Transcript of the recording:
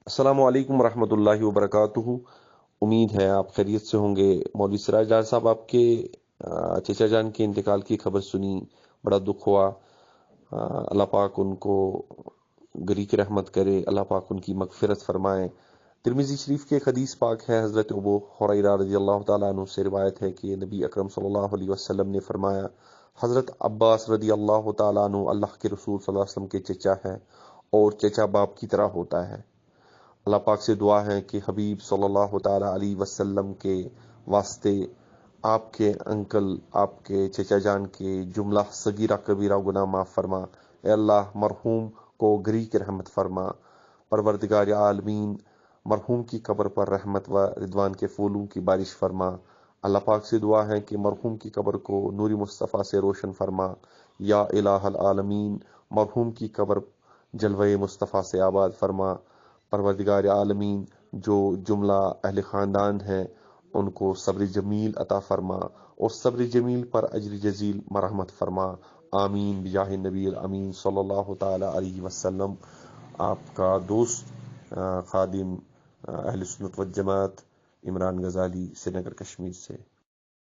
السلام علیکم ورحمۃ اللہ وبرکاتہ۔ امید ہے آپ خیریت سے ہوں گے۔ مولوی سراج ڈار صاحب، آپ کے چچا جان کے انتقال کی خبر سنی، بڑا دکھ ہوا۔ اللہ پاک ان کو گری کی رحمت کرے، اللہ پاک ان کی مغفرت فرمائے۔ ترمذی شریف کے ایک حدیث پاک ہے، حضرت ابو ہریرہ رضی اللہ تعالیٰ عنہ سے روایت ہے کہ نبی اکرم صلی اللہ علیہ وسلم نے فرمایا، حضرت عباس رضی اللہ تعالیٰ عنہ اللہ کے رسول صلی اللہ علیہ وسلم کے چچا ہے اور چچا باپ کی طرح ہوتا ہے۔ اللہ پاک سے دعا ہے کہ حبیب صلی اللہ تعالیٰ علیہ وسلم کے واسطے آپ کے انکل، آپ کے چچا جان کے جملہ صغیرہ کبیرہ گناہ معاف فرما۔ اے اللہ، مرحوم کو گری کی رحمت فرما۔ پروردگار عالمین، مرحوم کی قبر پر رحمت و رضوان کے پھولوں کی بارش فرما۔ اللہ پاک سے دعا ہے کہ مرحوم کی قبر کو نور مصطفیٰ سے روشن فرما۔ یا الہ العالمین، مرحوم کی قبر جلوہ مصطفیٰ سے آباد فرما۔ پروردگار عالمین، جو جملہ اہل خاندان ہیں ان کو صبر جمیل عطا فرما اور صبر جمیل پر اجر جزیل مرحمت فرما۔ آمین بجاہ نبی الامین صلی اللہ تعالی علیہ وسلم۔ آپ کا دوست خادم اہل سنت والجماعت عمران غزالی، سری نگر، کشمیر سے۔